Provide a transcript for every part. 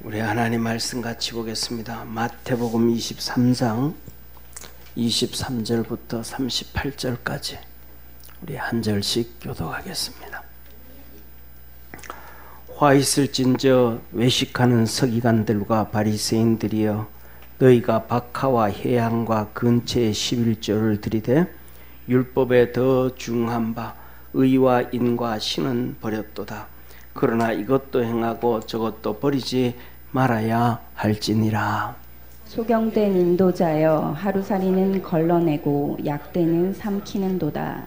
우리 하나님 말씀 같이 보겠습니다. 마태복음 23장 23절부터 38절까지 우리 한 절씩 교독하겠습니다. 화 있을진저 외식하는 서기관들과 바리새인들이여, 너희가 박하와 해양과 근처의 11조를 들이되 율법에 더 중한 바 의와 인과 신은 버렸도다. 그러나 이것도 행하고 저것도 버리지 말아야 할지니라. 소경된 인도자여, 하루살이는 걸러내고 약대는 삼키는도다.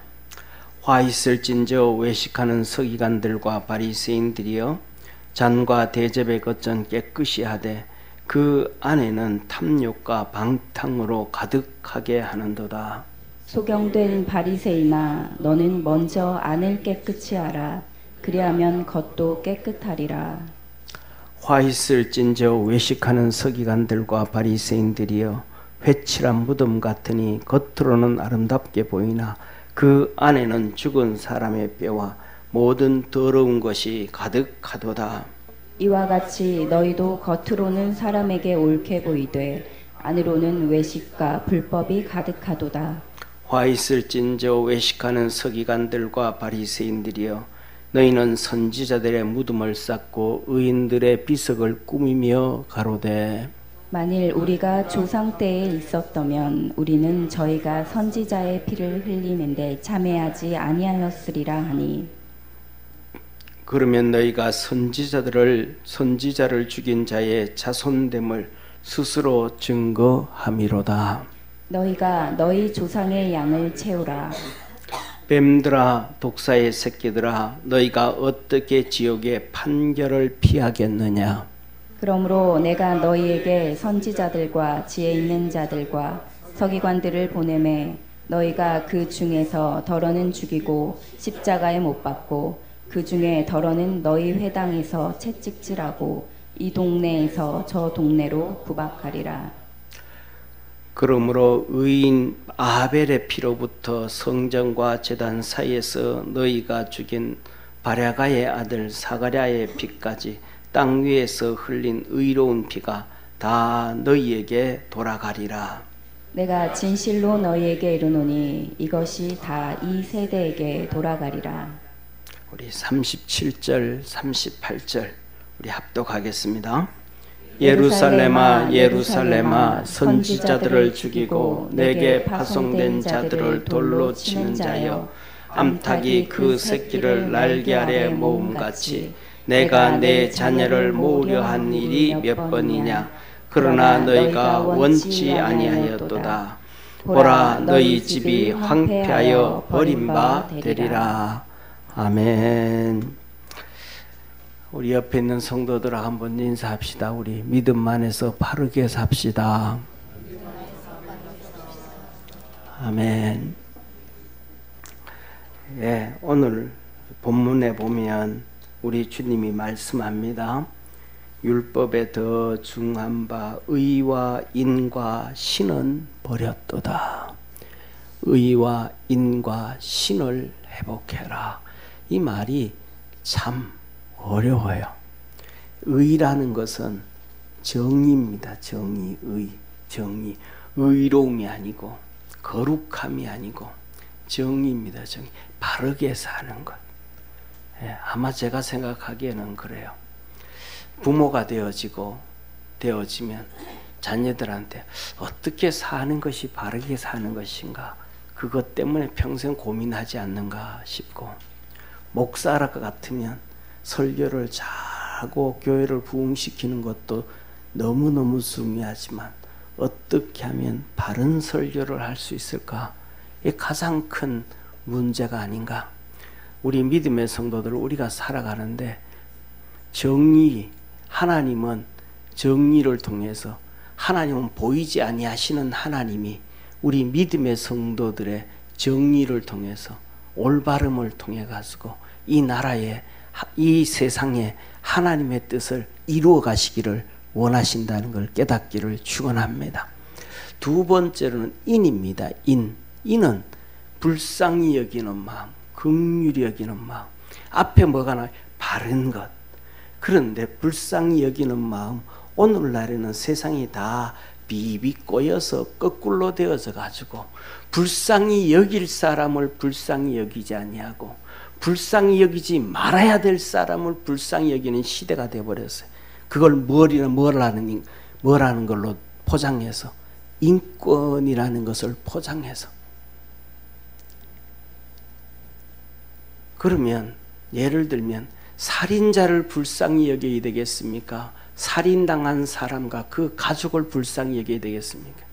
화 있을진저 외식하는 서기관들과 바리새인들이여, 잔과 대접의 겉은 깨끗이 하되 그 안에는 탐욕과 방탕으로 가득하게 하는도다. 소경된 바리새인아, 너는 먼저 안을 깨끗이 하라. 그리하면 겉도 깨끗하리라. 화 있을진저 외식하는 서기관들과 바리새인들이여, 회칠한 무덤 같으니 겉으로는 아름답게 보이나 그 안에는 죽은 사람의 뼈와 모든 더러운 것이 가득하도다. 이와 같이 너희도 겉으로는 사람에게 옳게 보이되 안으로는 외식과 불법이 가득하도다. 화 있을진저 외식하는 서기관들과 바리새인들이여, 너희는 선지자들의 무덤을 쌓고 의인들의 비석을 꾸미며 가로되, 만일 우리가 조상 때에 있었다면 우리는 저희가 선지자의 피를 흘리는데 참여하지 아니하였으리라 하니, 그러면 너희가 선지자를 죽인 자의 자손됨을 스스로 증거함이로다. 너희가 너희 조상의 양을 채우라. 뱀들아, 독사의 새끼들아, 너희가 어떻게 지옥의 판결을 피하겠느냐? 그러므로 내가 너희에게 선지자들과 지혜 있는 자들과 서기관들을 보내매 너희가 그 중에서 더러는 죽이고 십자가에 못 박고 그 중에 더러는 너희 회당에서 채찍질하고 이 동네에서 저 동네로 구박하리라. 그러므로 의인 아벨의 피로부터 성전과 제단 사이에서 너희가 죽인 바랴가의 아들 사가랴의 피까지 땅 위에서 흘린 의로운 피가 다 너희에게 돌아가리라. 내가 진실로 너희에게 이르노니 이것이 다 이 세대에게 돌아가리라. 우리 37절 38절 우리 합독하겠습니다. 예루살렘아, 예루살렘아, 선지자들을 죽이고 내게 파송된 자들을 돌로 치는 자여, 암탉이 그 새끼를 날개 아래 모음같이 내가 내 자녀를 모으려 한 일이 몇 번이냐? 그러나 너희가 원치 아니하였도다. 보라, 너희 집이 황폐하여 버린 바 되리라. 아멘. 우리 옆에 있는 성도들아 한번 인사합시다. 우리 믿음 안에서 바르게 삽시다. 아멘. 오늘 본문에 보면 우리 주님이 말씀합니다. 율법에 더 중한 바 의와 인과 신은 버렸도다. 의와 인과 신을 회복해라. 이 말이 참 어려워요. 의라는 것은 정의입니다. 정의, 의, 정의. 의로움이 아니고 거룩함이 아니고 정의입니다. 정의. 바르게 사는 것. 아마 제가 생각하기에는 그래요. 부모가 되어지면 자녀들한테 어떻게 사는 것이 바르게 사는 것인가, 그것 때문에 평생 고민하지 않는가 싶고, 목사 같으면 설교를 잘하고 교회를 부흥시키는 것도 너무너무 중요하지만 어떻게 하면 바른 설교를 할 수 있을까? 이게 가장 큰 문제가 아닌가? 우리 믿음의 성도들, 우리가 살아가는데 정의, 하나님은 정의를 통해서, 하나님은 보이지 아니하시는 하나님이 우리 믿음의 성도들의 정의를 통해서, 올바름을 통해 가지고 이 나라에, 이 세상에 하나님의 뜻을 이루어 가시기를 원하신다는 걸 깨닫기를 축원합니다. 두 번째로는 인입니다. 인은 불쌍히 여기는 마음, 긍휼히 여기는 마음. 앞에 뭐가 나와요? 바른 것. 그런데 불쌍히 여기는 마음, 오늘날에는 세상이 다 비비 꼬여서 거꾸로 되어져 가지고 불쌍히 여길 사람을 불쌍히 여기지 아니하고 불쌍히 여기지 말아야 될 사람을 불쌍히 여기는 시대가 되어버렸어요. 그걸 뭐라는 걸로 포장해서, 인권이라는 것을 포장해서. 그러면 예를 들면 살인자를 불쌍히 여겨야 되겠습니까? 살인당한 사람과 그 가족을 불쌍히 여겨야 되겠습니까?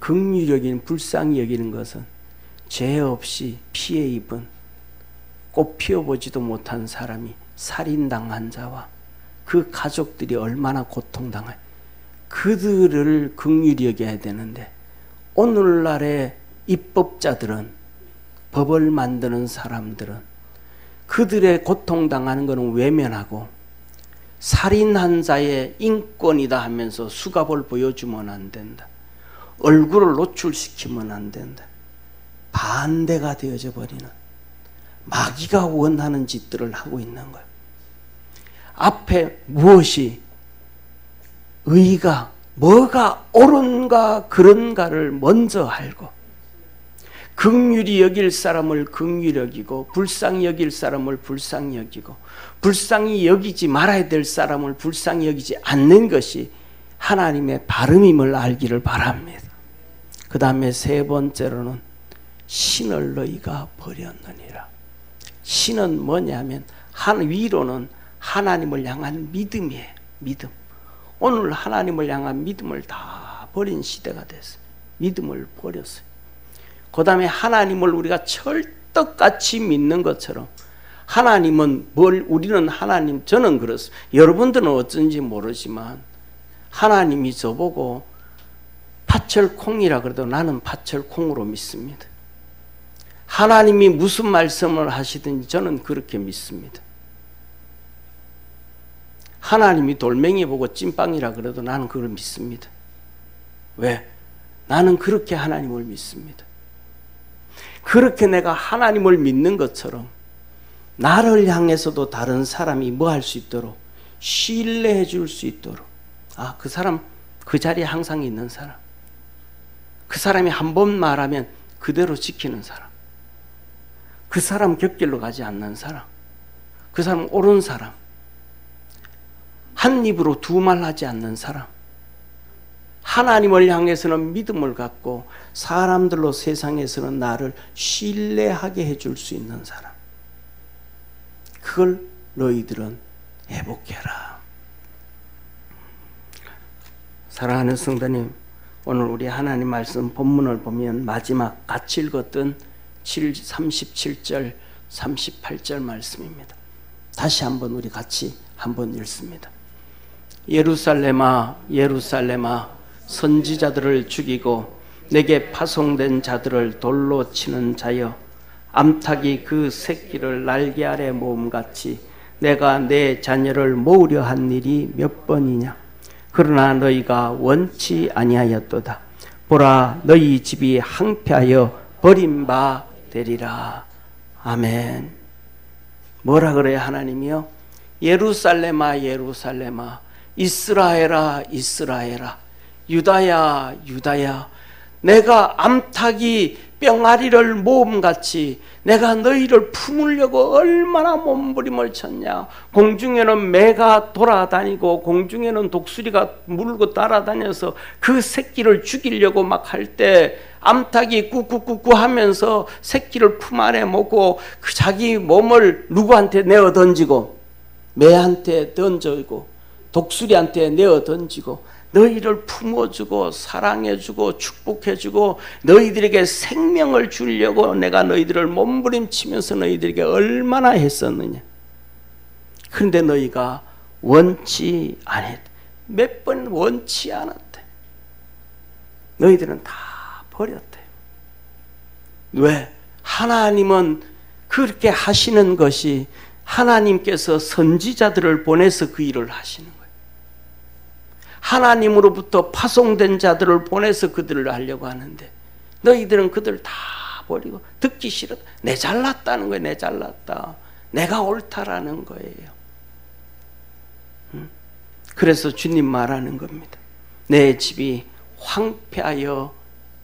긍휼히 여기는, 불쌍히 여기는 것은 죄 없이 피해 입은, 꽃 피워보지도 못한 사람이 살인당한 자와 그 가족들이 얼마나 고통당해, 그들을 긍휼히 여겨야 되는데, 오늘날의 입법자들은, 법을 만드는 사람들은 그들의 고통당하는 것은 외면하고 살인한 자의 인권이다 하면서 수갑을 보여주면 안 된다, 얼굴을 노출시키면 안 된다, 반대가 되어져 버리는, 마귀가 원하는 짓들을 하고 있는 거예요. 앞에 무엇이 의가, 뭐가 옳은가 그런가를 먼저 알고, 긍휼히 여길 사람을 긍휼히 여기고 불쌍히 여길 사람을 불쌍히 여기고 불쌍히 여기지 말아야 될 사람을 불쌍히 여기지 않는 것이 하나님의 바름임을 알기를 바랍니다. 그 다음에 세 번째로는 신을 너희가 버렸느니라. 신은 뭐냐면 위로는 하나님을 향한 믿음이에요. 믿음. 오늘 하나님을 향한 믿음을 다 버린 시대가 됐어요. 믿음을 버렸어요. 그 다음에 하나님을 우리가 철떡같이 믿는 것처럼, 하나님은 우리는 하나님, 저는 그렇습니다. 여러분들은 어쩐지 모르지만 하나님이 저보고 파철콩이라 그래도 나는 파철콩으로 믿습니다. 하나님이 무슨 말씀을 하시든지 저는 그렇게 믿습니다. 하나님이 돌멩이 보고 찐빵이라 그래도 나는 그걸 믿습니다. 왜? 나는 그렇게 하나님을 믿습니다. 그렇게 내가 하나님을 믿는 것처럼 나를 향해서도 다른 사람이 뭐 할 수 있도록, 신뢰해 줄 수 있도록, 아, 그 사람 그 자리에 항상 있는 사람, 그 사람이 한 번 말하면 그대로 지키는 사람, 그 사람 곁길로 가지 않는 사람, 그 사람 옳은 사람, 한 입으로 두 말 하지 않는 사람, 하나님을 향해서는 믿음을 갖고 사람들로 세상에서는 나를 신뢰하게 해줄 수 있는 사람, 그걸 너희들은 회복해라. 사랑하는 성도님, 오늘 우리 하나님 말씀 본문을 보면 마지막 같이 읽었던 37절 38절 말씀입니다. 다시 한번 우리 같이 한번 읽습니다. 예루살렘아 예루살렘아 선지자들을 죽이고 내게 파송된 자들을 돌로 치는 자여, 암탉이 그 새끼를 날개 아래 모음같이 내가 내 자녀를 모으려 한 일이 몇 번이냐. 그러나 너희가 원치 아니하였도다. 보라, 너희 집이 항폐하여 버림바 되리라. 아멘. 뭐라 그래요 하나님이요? 예루살렘아 예루살렘아, 이스라엘아 이스라엘아, 유다야 유다야, 내가 암탉이 뿅아리를 모음같이 내가 너희를 품으려고 얼마나 몸부림을 쳤냐. 공중에는 매가 돌아다니고 공중에는 독수리가 물고 따라다녀서 그 새끼를 죽이려고 막 할 때 암탉이 꾸꾸꾸꾸 하면서 새끼를 품 안에 먹고 그 자기 몸을 누구한테 내어 던지고, 매한테 던지고 독수리한테 내어 던지고 너희를 품어주고 사랑해주고 축복해주고 너희들에게 생명을 주려고 내가 너희들을 몸부림치면서 너희들에게 얼마나 했었느냐. 그런데 너희가 원치 않았대. 몇 번 원치 않았대. 너희들은 다 버렸대. 왜? 하나님은 그렇게 하시는 것이, 하나님께서 선지자들을 보내서 그 일을 하시는 거예요. 하나님으로부터 파송된 자들을 보내서 그들을 하려고 하는데 너희들은 그들을 다 다 버리고 듣기 싫어. 내 잘났다는 거예요. 내 잘났다. 내가 옳다라는 거예요. 그래서 주님 말하는 겁니다. 내 집이 황폐하여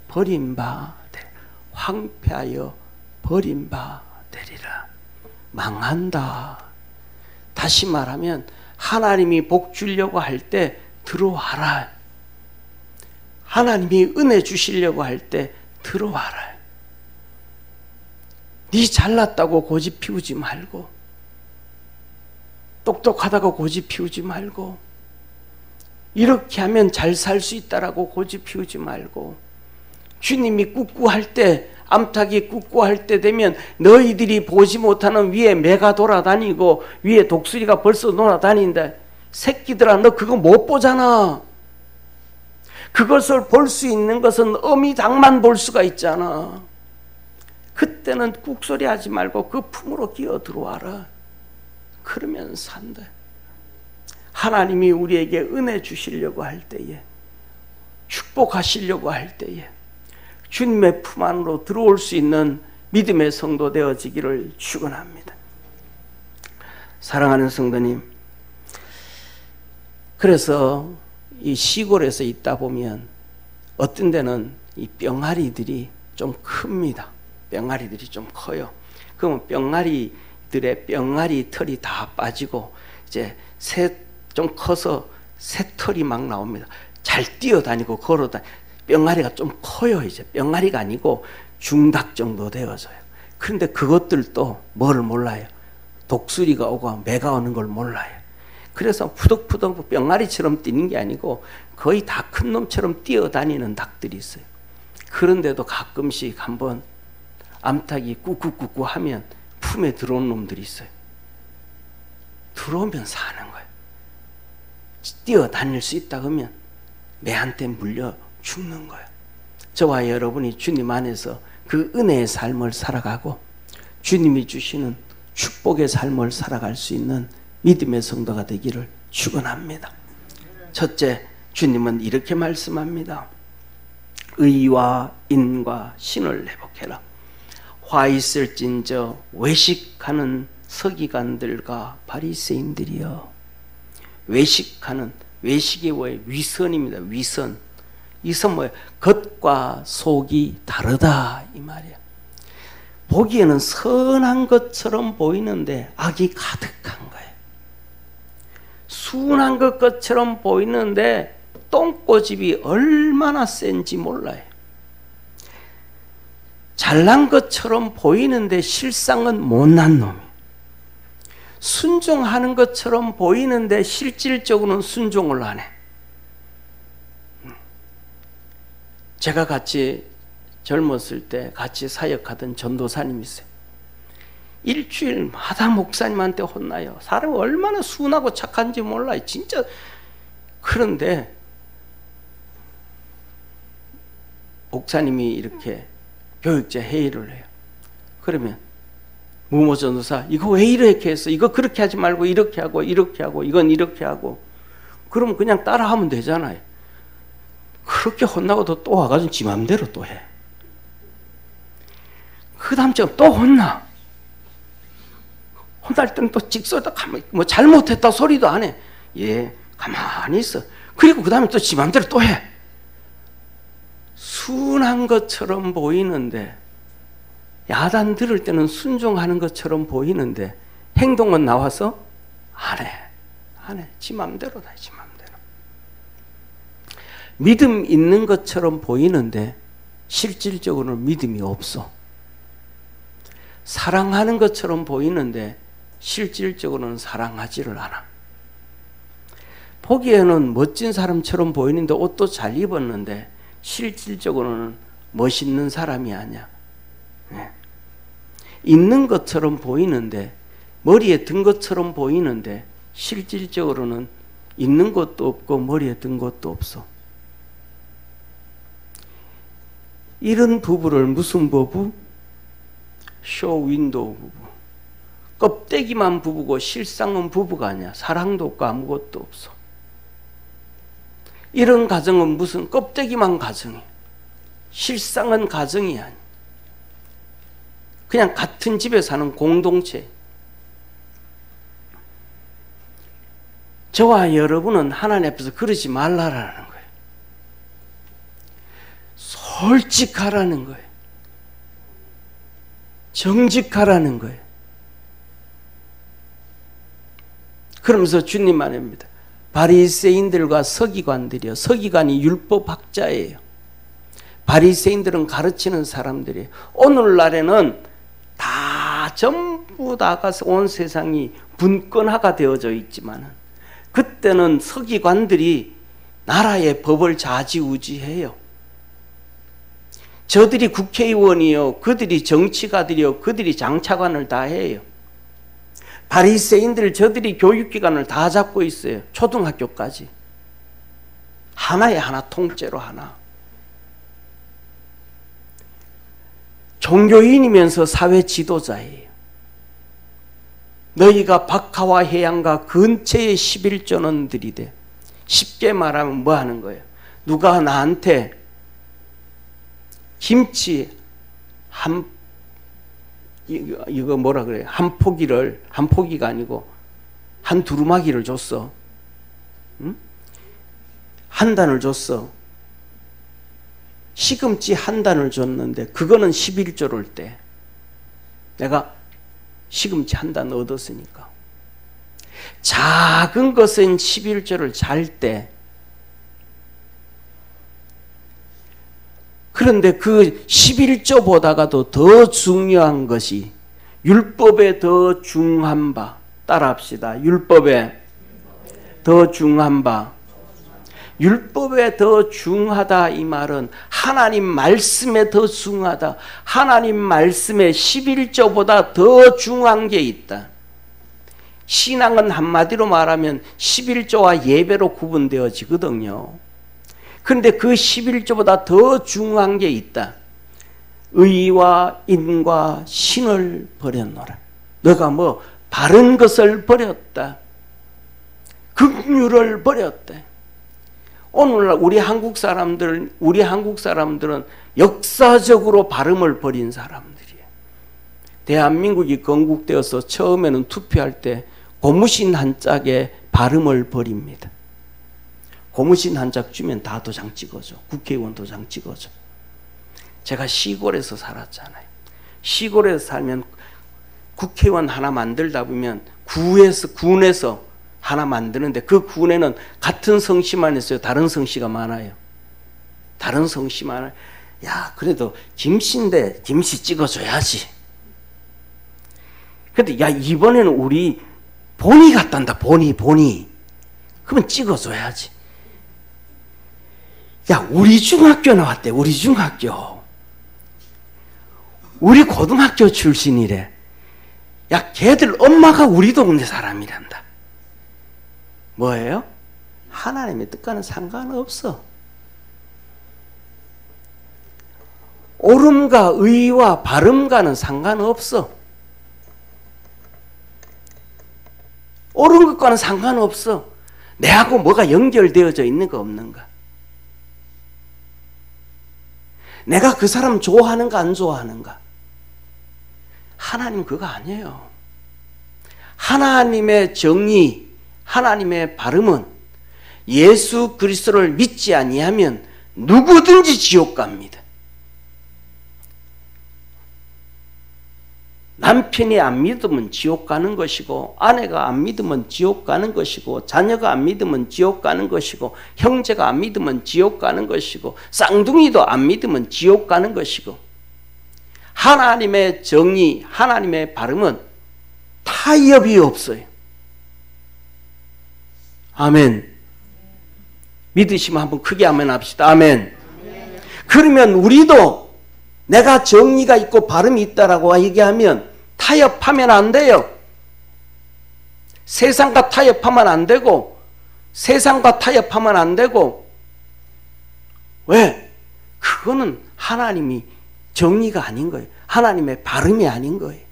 버림받으리라. 황폐하여 버림받으리라. 망한다. 다시 말하면 하나님이 복 주려고 할 때 들어와라. 하나님이 은혜 주시려고 할 때 들어와라. 네 잘났다고 고집 피우지 말고, 똑똑하다고 고집 피우지 말고, 이렇게 하면 잘 살 수 있다라고 고집 피우지 말고, 주님이 꾹꾹할 때, 암탉이 꾹꾹할 때 되면 너희들이 보지 못하는 위에 매가 돌아다니고 위에 독수리가 벌써 놀아다닌다. 새끼들아, 너 그거 못 보잖아. 그것을 볼 수 있는 것은 어미닭만 볼 수가 있잖아. 그때는 꾹소리 하지 말고 그 품으로 기어 들어와라. 그러면 산다. 하나님이 우리에게 은혜 주시려고 할 때에, 축복하시려고 할 때에 주님의 품 안으로 들어올 수 있는 믿음의 성도 되어지기를 축원합니다. 사랑하는 성도님, 그래서 이 시골에서 있다 보면 어떤 데는 이 뿅아리들이 좀 큽니다. 뿅아리들이 좀 커요. 그러면 뿅아리들의 뿅아리 털이 다 빠지고 이제 좀 커서 새털이 막 나옵니다. 잘 뛰어다니고 걸어다니고. 뿅아리가 좀 커요. 이제 뿅아리가 아니고 중닭 정도 되어져요. 그런데 그것들도 뭐를 몰라요? 독수리가 오고 매가 오는 걸 몰라요. 그래서 푸덕푸덕 뿅아리처럼 뛰는 게 아니고 거의 다 큰 놈처럼 뛰어다니는 닭들이 있어요. 그런데도 가끔씩 한번 암탉이 꾹꾹꾹꾹 하면 품에 들어온 놈들이 있어요. 들어오면 사는 거예요. 뛰어다닐 수 있다 그러면 매한테 물려 죽는 거예요. 저와 여러분이 주님 안에서 그 은혜의 삶을 살아가고 주님이 주시는 축복의 삶을 살아갈 수 있는 믿음의 성도가 되기를 축원합니다. 첫째, 주님은 이렇게 말씀합니다. 의와 인과 신을 회복해라. 화 있을진저 외식하는 서기관들과 바리새인들이여. 외식하는, 외식이 뭐예요? 위선입니다. 위선. 이선 뭐예요? 겉과 속이 다르다 이 말이야. 보기에는 선한 것처럼 보이는데 악이 가득한 거예요. 순한 것처럼 보이는데 똥꼬집이 얼마나 센지 몰라요. 잘난 것처럼 보이는데 실상은 못난 놈이. 순종하는 것처럼 보이는데 실질적으로는 순종을 안 해. 제가 같이 젊었을 때 같이 사역하던 전도사님이 있어요. 일주일마다 목사님한테 혼나요. 사람이 얼마나 순하고 착한지 몰라요. 진짜. 그런데 목사님이 이렇게 교육자 회의를 해요. 그러면 무모 전도사, 이거 왜 이렇게 했어? 이거 그렇게 하지 말고 이렇게 하고 이렇게 하고 이건 이렇게 하고. 그러면 그냥 따라하면 되잖아요. 그렇게 혼나고도 또 와가지고 지 맘대로 또 해. 그 다음 주에 또 혼나. 혼날 때는 또 직소다 가만히, 뭐 잘못했다 소리도 안 해. 예, 가만히 있어. 그리고 그 다음에 또 지 맘대로 또 해. 순한 것처럼 보이는데, 야단 들을 때는 순종하는 것처럼 보이는데, 행동은 나와서 안 해. 안 해. 지 맘대로다, 지 맘대로. 믿음 있는 것처럼 보이는데, 실질적으로는 믿음이 없어. 사랑하는 것처럼 보이는데, 실질적으로는 사랑하지를 않아. 보기에는 멋진 사람처럼 보이는데 옷도 잘 입었는데 실질적으로는 멋있는 사람이 아니야. 네. 있는 것처럼 보이는데, 머리에 든 것처럼 보이는데 실질적으로는 있는 것도 없고 머리에 든 것도 없어. 이런 부부를 무슨 부부? 쇼 윈도우 부부. 껍데기만 부부고 실상은 부부가 아니야. 사랑도 없고 아무것도 없어. 이런 가정은 무슨 껍데기만 가정이야. 실상은 가정이 아니야. 그냥 같은 집에 사는 공동체. 저와 여러분은 하나님 앞에서 그러지 말라라는 거예요. 솔직하라는 거예요. 정직하라는 거예요. 그러면서 주님 말입니다. 바리새인들과 서기관들이요. 서기관이 율법학자예요. 바리새인들은 가르치는 사람들이에요. 오늘날에는 다 전부 다가 온 세상이 분권화가 되어져 있지만 그때는 서기관들이 나라의 법을 좌지우지해요. 저들이 국회의원이요, 그들이 정치가들이요, 그들이 장차관을 다 해요. 바리새인들 저들이 교육기관을 다 잡고 있어요. 초등학교까지. 하나에 하나, 통째로 하나. 종교인이면서 사회 지도자예요. 너희가 박하와 해양과 근처의 11조는 들이되, 쉽게 말하면 뭐 하는 거예요? 누가 나한테 김치 이거 뭐라 그래요? 한 포기가 아니고 한 두루마기를 줬어. 응? 한 단을 줬어. 시금치 한 단을 줬는데 그거는 11조를 때 내가 시금치 한 단 얻었으니까. 작은 것은 11조를 잘 때, 그런데 그 11조보다가도 더 중요한 것이 율법에 더 중한 바, 따라합시다. 율법에 더 중한 바. 율법에 더 중하다 이 말은 하나님 말씀에 더 중하다. 하나님 말씀에 11조보다 더 중한 게 있다. 신앙은 한마디로 말하면 11조와 예배로 구분되어지거든요. 그런데 그 11조보다 더 중요한 게 있다. 의와 인과 신을 버렸노라. 너가 뭐 바른 것을 버렸다. 긍휼을 버렸다. 오늘날 우리 한국 사람들은 역사적으로 바름을 버린 사람들이에요. 대한민국이 건국되어서 처음에는 투표할 때 고무신 한 짝에 바름을 버립니다. 고무신 한 짝 주면 다 도장 찍어줘. 국회의원 도장 찍어줘. 제가 시골에서 살았잖아요. 시골에서 살면 국회의원 하나 만들다 보면 군에서 하나 만드는데 그 군에는 같은 성씨만 있어요. 다른 성씨가 많아요. 다른 성씨 많아요. 야, 그래도 김씨인데 김씨 찍어줘야지. 근데 야, 이번에는 우리 본이 같단다. 본이. 그러면 찍어줘야지. 야, 우리 중학교 나왔대. 우리 중학교. 우리 고등학교 출신이래. 야, 걔들 엄마가 우리 동네 사람이란다. 뭐예요? 하나님의 뜻과는 상관없어. 옳음과 의와 바름과는 상관없어. 옳은 것과는 상관없어. 내하고 뭐가 연결되어져 있는가 없는가. 내가 그 사람 좋아하는가 안 좋아하는가. 하나님 그거 아니에요. 하나님의 정의, 하나님의 바름은 예수 그리스도를 믿지 아니하면 누구든지 지옥 갑니다. 남편이 안 믿으면 지옥 가는 것이고, 아내가 안 믿으면 지옥 가는 것이고, 자녀가 안 믿으면 지옥 가는 것이고, 형제가 안 믿으면 지옥 가는 것이고, 쌍둥이도 안 믿으면 지옥 가는 것이고, 하나님의 정의, 하나님의 바름은 타협이 없어요. 아멘. 믿으시면 한번 크게 아멘 합시다. 아멘. 그러면 우리도 내가 정의가 있고 바름이 있다라고 얘기하면 타협하면 안 돼요. 세상과 타협하면 안 되고, 왜? 그거는 하나님이 정의가 아닌 거예요. 하나님의 바름이 아닌 거예요.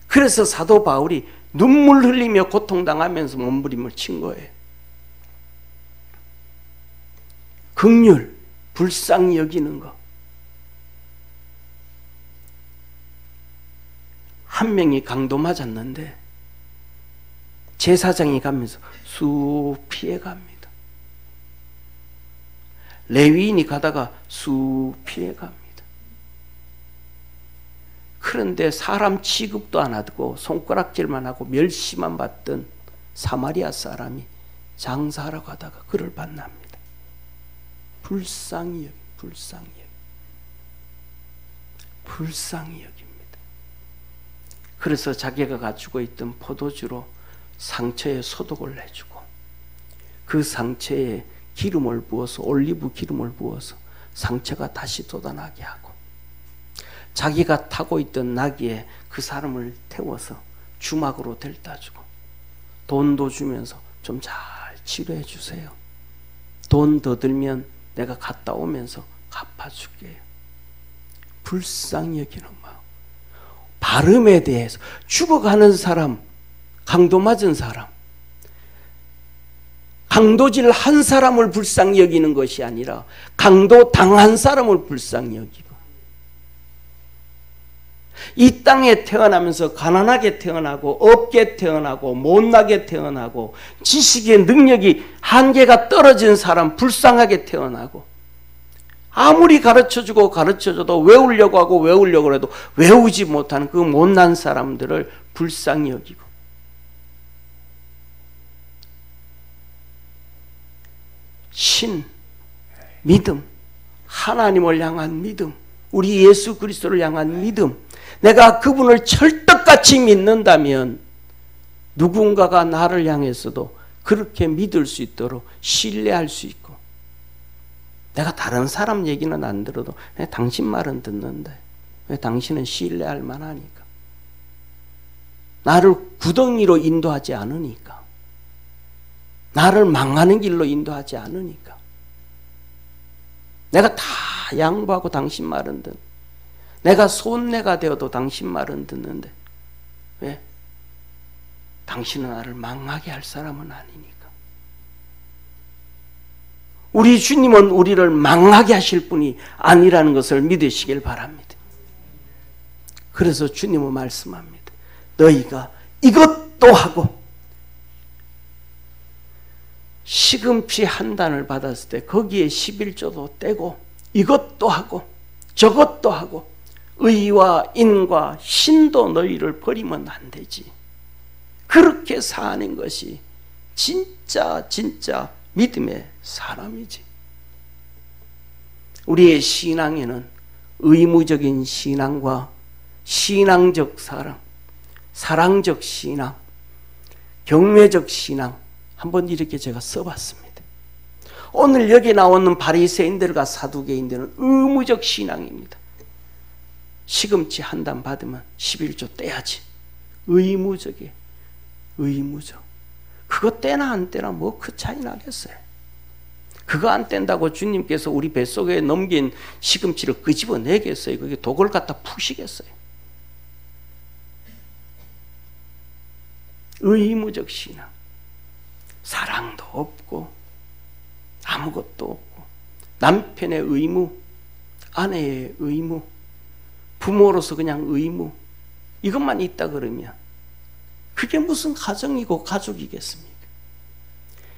그래서 사도 바울이 눈물 흘리며 고통당하면서 몸부림을 친 거예요. 긍휼, 불쌍히 여기는 거. 한 명이 강도 맞았는데 제사장이 가면서 쑥 피해갑니다. 레위인이 가다가 쑥 피해갑니다. 그런데 사람 취급도 안 하고 손가락질만 하고 멸시만 받던 사마리아 사람이 장사하러 가다가 그를 만납니다. 불쌍히 여깁니다. 그래서 자기가 가지고 있던 포도주로 상처에 소독을 해주고 그 상처에 기름을 부어서 올리브 기름을 부어서 상처가 다시 돋아나게 하고 자기가 타고 있던 나귀에 그 사람을 태워서 주막으로 데려다 주고 돈도 주면서 좀 잘 치료해 주세요. 돈 더 들면 내가 갔다 오면서 갚아줄게요. 불쌍히 여기는 마음. 발음에 대해서 죽어가는 사람, 강도 맞은 사람, 강도질 한 사람을 불쌍히 여기는 것이 아니라 강도 당한 사람을 불쌍히 여기고 이 땅에 태어나면서 가난하게 태어나고 없게 태어나고 못나게 태어나고 지식의 능력이 한계가 떨어진 사람 불쌍하게 태어나고 아무리 가르쳐주고 가르쳐줘도 외우려고 하고 외우려고 해도 외우지 못하는 그 못난 사람들을 불쌍히 여기고 신, 믿음, 하나님을 향한 믿음, 우리 예수 그리스도를 향한 믿음, 내가 그분을 철떡같이 믿는다면 누군가가 나를 향해서도 그렇게 믿을 수 있도록 신뢰할 수 있고 내가 다른 사람 얘기는 안 들어도 당신 말은 듣는데 왜 당신은 신뢰할 만하니까 나를 구덩이로 인도하지 않으니까 나를 망하는 길로 인도하지 않으니까 내가 다 양보하고 당신 말은 듣 내가 손내가 되어도 당신 말은 듣는데 왜? 당신은 나를 망하게 할 사람은 아니니까. 우리 주님은 우리를 망하게 하실 분이 아니라는 것을 믿으시길 바랍니다. 그래서 주님은 말씀합니다. 너희가 이것도 하고 시금치 한 단을 받았을 때 거기에 11조도 떼고 이것도 하고 저것도 하고 의와 인과 신도 너희를 버리면 안 되지. 그렇게 사는 것이 진짜 믿음의 사람이지. 우리의 신앙에는 의무적인 신앙과 신앙적 사랑, 사랑적 신앙, 경외적 신앙 한번 이렇게 제가 써봤습니다. 오늘 여기 나오는 바리새인들과 사두개인들은 의무적 신앙입니다. 시금치 한 단 받으면 11조 떼야지. 의무적이에요. 의무적. 그거 떼나 안 떼나 뭐 그 차이 나겠어요. 그거 안 뗀다고 주님께서 우리 뱃속에 넘긴 시금치를 끄집어내겠어요. 그게 독을 갖다 푸시겠어요. 의무적 신앙. 사랑도 없고 아무것도 없고 남편의 의무, 아내의 의무, 부모로서 그냥 의무 이것만 있다 그러면 그게 무슨 가정이고 가족이겠습니까?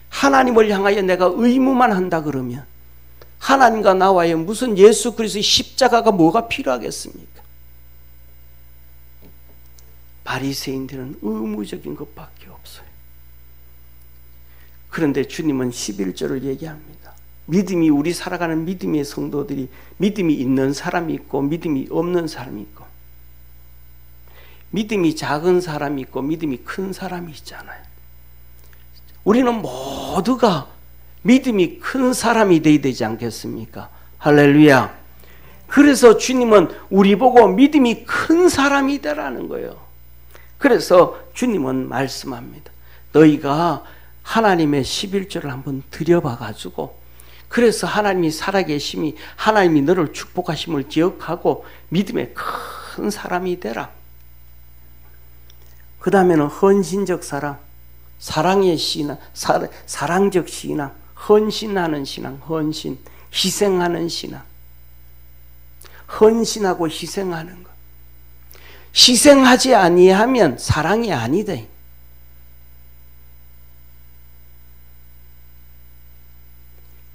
하나님을 향하여 내가 의무만 한다 그러면 하나님과 나와의 무슨 예수 그리스도의 십자가가 뭐가 필요하겠습니까? 바리새인들은 의무적인 것밖에 없어요. 그런데 주님은 11절을 얘기합니다. 믿음이 우리 살아가는 믿음의 성도들이 믿음이 있는 사람이 있고 믿음이 없는 사람이 있고 믿음이 작은 사람이 있고 믿음이 큰 사람이 있잖아요. 우리는 모두가 믿음이 큰 사람이 되어야 되지 않겠습니까? 할렐루야. 그래서 주님은 우리 보고 믿음이 큰 사람이 되라는 거예요. 그래서 주님은 말씀합니다. 너희가 하나님의 11조를 한번 들여봐가지고 그래서 하나님이 살아계심이 하나님이 너를 축복하심을 기억하고 믿음의 큰 사람이 되라. 그 다음에는 헌신적 사랑, 사랑의 신앙, 사랑적 신앙, 헌신하는 신앙, 헌신, 희생하는 신앙. 헌신하고 희생하는 것. 희생하지 아니하면 사랑이 아니다.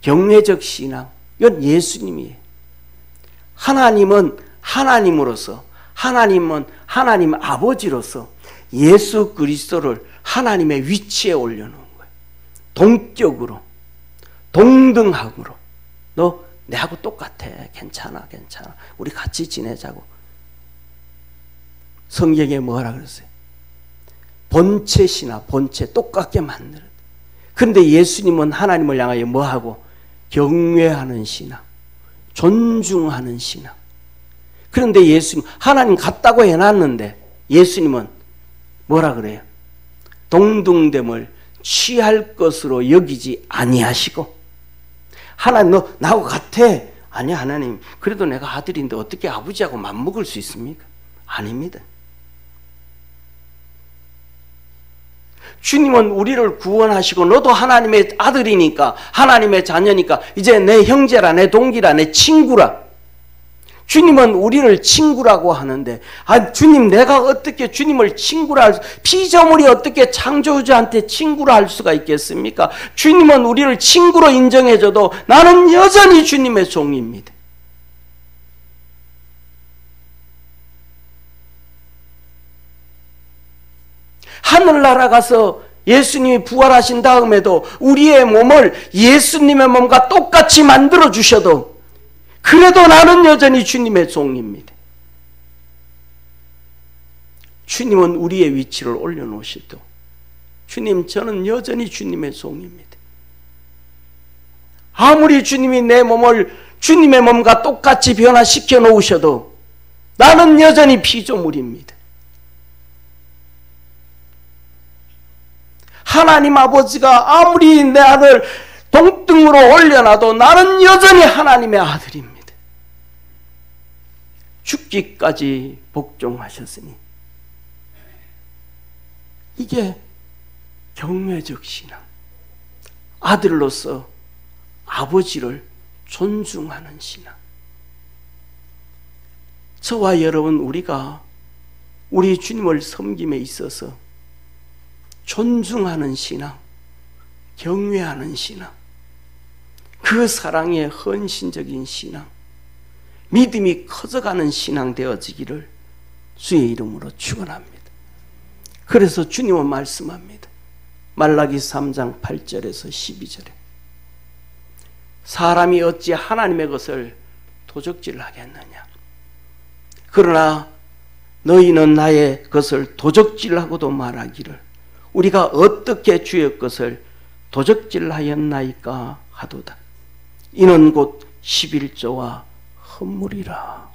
경외적 신앙, 이건 예수님이에요. 하나님은 하나님으로서, 하나님은 하나님 아버지로서 예수 그리스도를 하나님의 위치에 올려놓은 거예요. 동격으로, 동등함으로. 너 내하고 똑같아. 괜찮아, 괜찮아. 우리 같이 지내자고. 성경에 뭐라 그랬어요? 본체 신화, 본체 똑같게 만들어. 그런데 예수님은 하나님을 향하여 뭐하고? 경외하는 신앙, 존중하는 신앙. 그런데 예수님, 하나님 같다고 해놨는데 예수님은 뭐라 그래요? 동등됨을 취할 것으로 여기지 아니하시고, 하나님 너 나하고 같아. 아니 하나님, 그래도 내가 아들인데 어떻게 아버지하고 맞먹을 수 있습니까? 아닙니다. 주님은 우리를 구원하시고 너도 하나님의 아들이니까, 하나님의 자녀니까 이제 내 형제라, 내 동기라, 내 친구라. 주님은 우리를 친구라고 하는데, 주님 내가 어떻게 주님을 친구라 할 수, 피조물이 어떻게 창조주한테 친구라 할 수가 있겠습니까? 주님은 우리를 친구로 인정해줘도 나는 여전히 주님의 종입니다. 하늘나라 가서 예수님이 부활하신 다음에도 우리의 몸을 예수님의 몸과 똑같이 만들어 주셔도 그래도 나는 여전히 주님의 종입니다. 주님은 우리의 위치를 올려놓으시도 주님, 저는 여전히 주님의 종입니다. 아무리 주님이 내 몸을 주님의 몸과 똑같이 변화시켜 놓으셔도 나는 여전히 피조물입니다. 하나님 아버지가 아무리 내 아들 동등으로 올려놔도 나는 여전히 하나님의 아들입니다. 죽기까지 복종하셨으니 이게 경외적 신앙, 아들로서 아버지를 존중하는 신앙. 저와 여러분, 우리가 우리 주님을 섬김에 있어서 존중하는 신앙, 경외하는 신앙, 그 사랑의 헌신적인 신앙, 믿음이 커져가는 신앙 되어지기를 주의 이름으로 축원합니다. 그래서 주님은 말씀합니다. 말라기 3장 8절에서 12절에 사람이 어찌 하나님의 것을 도적질하겠느냐. 그러나 너희는 나의 것을 도적질하고도 말하기를 우리가 어떻게 주의 것을 도적질하였나이까 하도다. 이는 곧 11조와 헌물이라.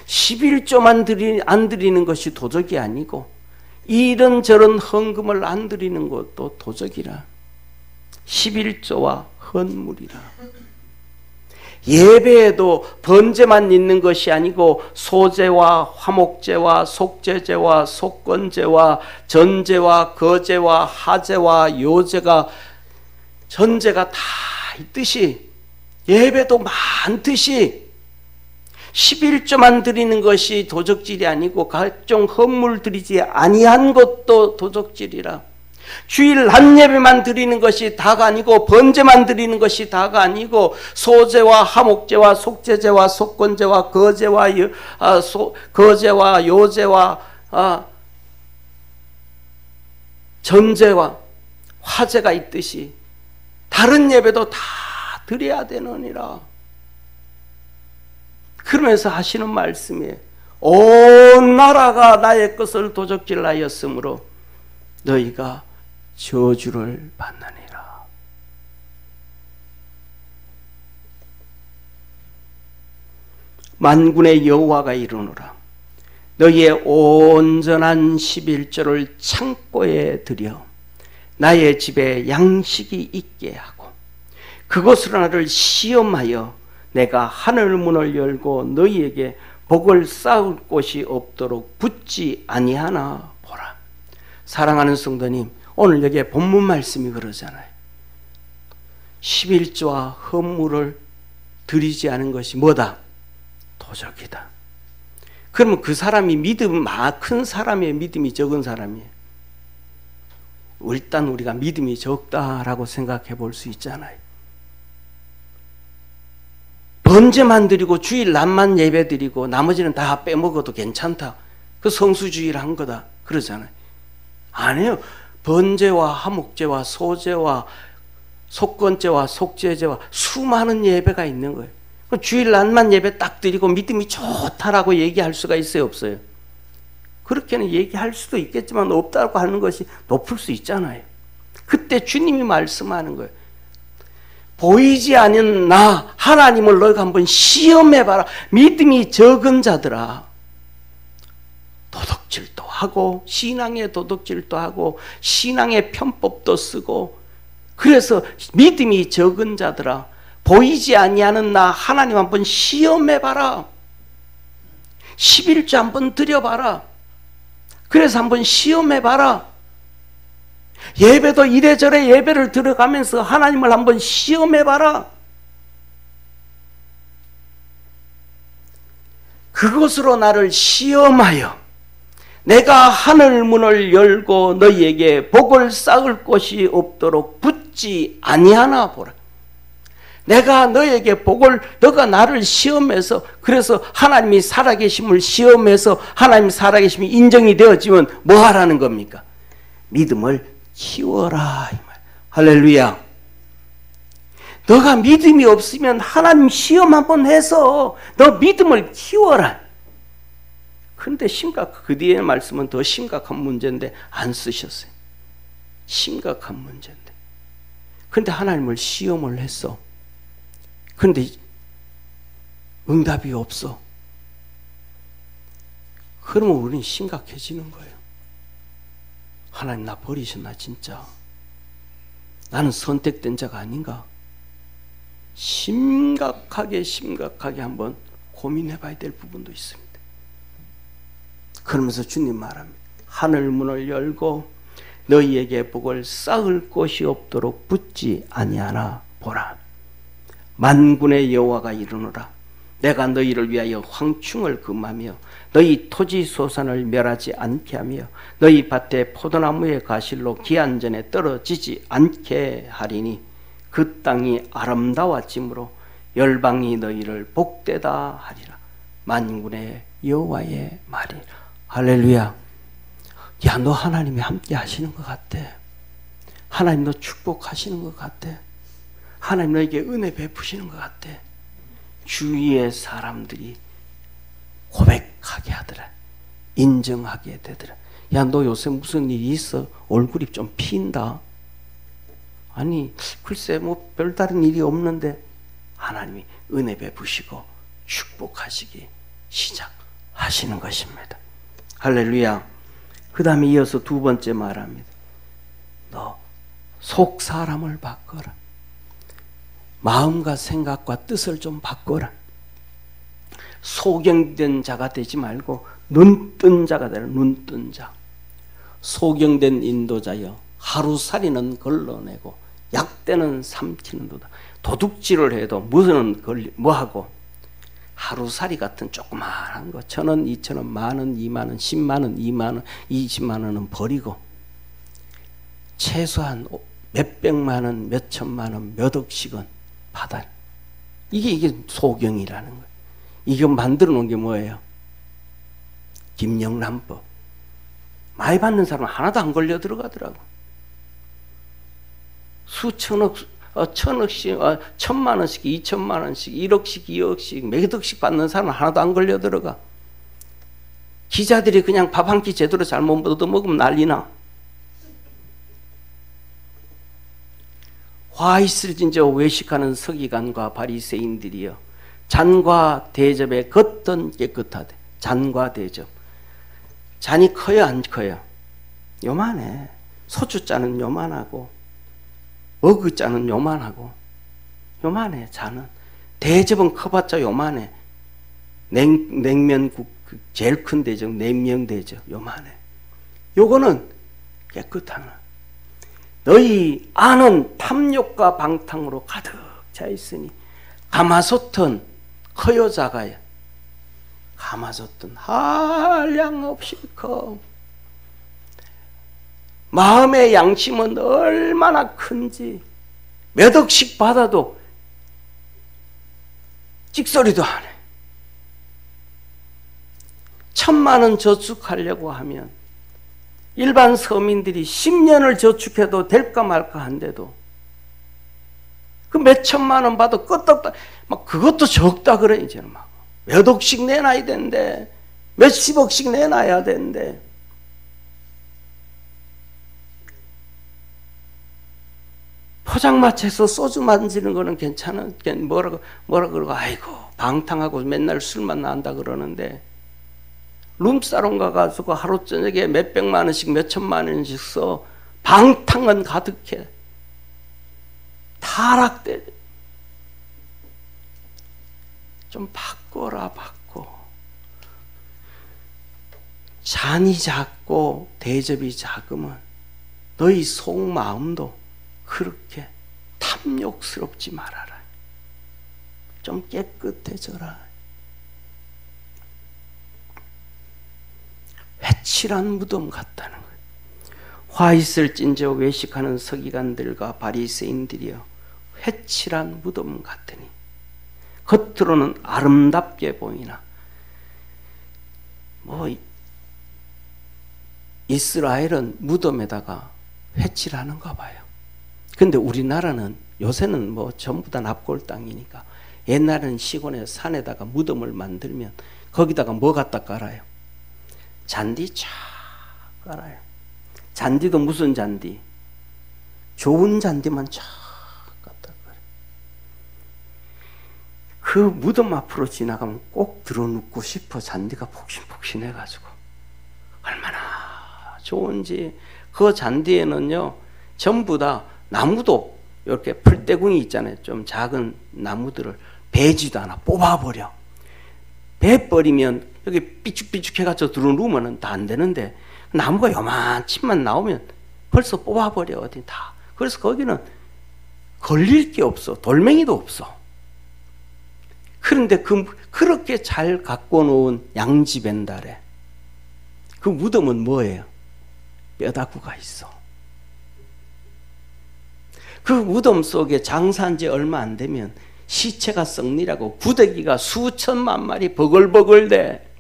11조만 안 드리는 것이 도적이 아니고 이런저런 헌금을 안 드리는 것도 도적이라. 11조와 헌물이라. 예배에도 번제만 있는 것이 아니고 소제와 화목제와 속죄제와 속건제와 전제와 거제와 하제와 요제가 전제가 다 있듯이 예배도 많듯이 11조만 드리는 것이 도적질이 아니고 각종 헌물 드리지 아니한 것도 도적질이라. 주일 한 예배만 드리는 것이 다가 아니고 번제만 드리는 것이 다가 아니고 소제와 화목제와 속죄제와 속건제와 거제와 요제와 전제와 화제가 있듯이 다른 예배도 다 드려야 되느니라. 그러면서 하시는 말씀이에요. 온 나라가 나의 것을 도적질하였으므로 너희가 저주를 받느니라. 만군의 여호와가 이르노라. 너희의 온전한 11조를 창고에 들여 나의 집에 양식이 있게 하고 그것으로 나를 시험하여 내가 하늘 문을 열고 너희에게 복을 쌓을 곳이 없도록 붙지 아니하나 보라. 사랑하는 성도님, 오늘 여기에 본문 말씀이 그러잖아요. 11조와 헌물을 드리지 않은 것이 뭐다? 도적이다. 그러면 그 사람이 큰 사람이에요? 믿음이 적은 사람이에요? 일단 우리가 믿음이 적다라고 생각해 볼 수 있잖아요. 번제만 드리고 주일 낮만 예배 드리고 나머지는 다 빼먹어도 괜찮다. 그 성수주의를 한 거다. 그러잖아요. 아니에요. 번제와 화목제와 소제와 속건제와 속죄제와 수많은 예배가 있는 거예요. 주일 낮만 예배 딱 드리고 믿음이 좋다라고 얘기할 수가 있어요? 없어요? 그렇게는 얘기할 수도 있겠지만 없다고 하는 것이 높을 수 있잖아요. 그때 주님이 말씀하는 거예요. 보이지 않는 나 하나님을 너희가 한번 시험해봐라. 믿음이 적은 자들아. 도덕질도 하고 신앙의 도덕질도 하고 신앙의 편법도 쓰고, 그래서 믿음이 적은 자들아 보이지 아니하는 나 하나님 한번 시험해봐라. 11조 한번 드려봐라. 그래서 한번 시험해봐라. 예배도 이래저래 예배를 들어가면서 하나님을 한번 시험해봐라. 그것으로 나를 시험하여 내가 하늘 문을 열고 너희에게 복을 쌓을 곳이 없도록 붙지 아니하나 보라. 내가 너에게 복을, 너가 나를 시험해서, 그래서 하나님이 살아계심을 시험해서 하나님 살아계심이 인정이 되어지면 뭐 하라는 겁니까? 믿음을 키워라. 할렐루야. 너가 믿음이 없으면 하나님 시험 한번 해서 너 믿음을 키워라. 근데 그 뒤에 말씀은 더 심각한 문제인데 안 쓰셨어요. 심각한 문제인데. 근데 하나님을 시험을 했어. 근데 응답이 없어. 그러면 우리는 심각해지는 거예요. 하나님 나 버리셨나 진짜? 나는 선택된 자가 아닌가? 심각하게 한번 고민해 봐야 될 부분도 있습니다. 그러면서 주님 말합니다. 하늘 문을 열고 너희에게 복을 쌓을 곳이 없도록 붙지 아니하나 보라. 만군의 여호와가 이르노라. 내가 너희를 위하여 황충을 금하며 너희 토지 소산을 멸하지 않게 하며 너희 밭에 포도나무의 가실로 기한전에 떨어지지 않게 하리니 그 땅이 아름다워짐으로 열방이 너희를 복되다 하리라. 만군의 여호와의 말이라. 할렐루야. 야, 너 하나님이 함께 하시는 것 같아. 하나님 너 축복하시는 것 같아. 하나님 너에게 은혜 베푸시는 것 같아. 주위의 사람들이 고백하게 하더라. 인정하게 되더라. 야, 너 요새 무슨 일이 있어? 얼굴이 좀 핀다. 아니, 글쎄 뭐 별다른 일이 없는데 하나님이 은혜 베푸시고 축복하시기 시작하시는 것입니다. 할렐루야. 그 다음에 이어서 두 번째 말합니다. 너 속 사람을 바꿔라. 마음과 생각과 뜻을 좀 바꿔라. 소경된 자가 되지 말고 눈뜬 자가 되라. 눈뜬 자. 소경된 인도자여 하루살이는 걸러내고 약대는 삼키는도다. 도둑질을 해도 무슨 뭐하고 하루살이 같은 조그마한 거 1,000원, 2,000원, 만원, 2만원, 10만원, 2만원, 20만원은 버리고 최소한 몇백만원, 몇천만원, 몇 억씩은 받아. 이게 소경이라는 거예요. 이거 만들어 놓은 게 뭐예요? 김영란법. 많이 받는 사람은 하나도 안 걸려 들어가더라고. 수천억, 1,000억씩, 1,000만원씩, 2,000만원씩, 1억씩, 2억씩, 몇 억씩 받는 사람은 하나도 안 걸려 들어가. 기자들이 그냥 밥 한 끼 제대로 잘못 얻어먹으면 난리나. 화 있을진 저 외식하는 서기관과 바리새인들이여 잔과 대접에 겉은 깨끗하되. 잔과 대접. 잔이 커요 안 커요? 요만해. 소주잔은 요만하고 어그잔은 요만하고 요만해. 잔은. 대접은 커봤자 요만해. 냉면국 제일 큰 대접 냉면 대접 요만해. 요거는 깨끗하나. 너희 안은 탐욕과 방탕으로 가득 차 있으니 가마솥은 커요 작아요? 감아줬던 한량없이 그 마음의 양심은 얼마나 큰지 몇 억씩 받아도 찍소리도 안 해. 1,000만 원 저축하려고 하면 일반 서민들이 10년을 저축해도 될까 말까 한데도 그 몇 천만 원 받아 끄떡다 막 그것도 적다 그래. 이제는 막 몇 억씩 내놔야 되는데 몇십억씩 내놔야 되는데 포장마차에서 소주 만지는 거는 괜찮은 뭐라 그러고 아이고 방탕하고 맨날 술만 난다 그러는데 룸사롱 가가지고 하루 저녁에 몇백만 원씩 몇천만 원씩 써 방탕은 가득해. 타락돼. 좀 바꿔라 바꿔. 잔이 작고 대접이 작으면 너희 속마음도 그렇게 탐욕스럽지 말아라. 좀 깨끗해져라. 회칠한 무덤 같다는 거예요. 화 있을진저 외식하는 서기관들과 바리새인들이여 회칠한 무덤 같으니 겉으로는 아름답게 보이나 이스라엘은 무덤에다가 회칠하는가 봐요. 근데 우리나라는 요새는 전부 다 납골 땅이니까 옛날에는 시골에 산에다가 무덤을 만들면 거기다가 뭐 갖다 깔아요? 잔디 쫙 깔아요. 잔디도 무슨 잔디? 좋은 잔디만 쫙 갖다 깔아요. 그 무덤 앞으로 지나가면 꼭 들어눕고 싶어. 잔디가 폭신폭신해가지고 얼마나 좋은지. 그 잔디에는요 전부 다 나무도 이렇게 풀떼궁이 있잖아요. 좀 작은 나무들을 베지도 않아. 뽑아버려. 베버리면 여기 삐죽삐죽 해가지고 들어누우면 다 안 되는데 나무가 요만치만 나오면 벌써 뽑아버려. 어디 다. 그래서 거기는 걸릴 게 없어. 돌멩이도 없어. 그런데 그렇게 잘 갖고 놓은 양지벤달에 그 무덤은 뭐예요? 뼈다구가 있어. 그 무덤 속에 장사한 지 얼마 안 되면 시체가 썩니라고 구더기가 수천만 마리 버글버글 돼.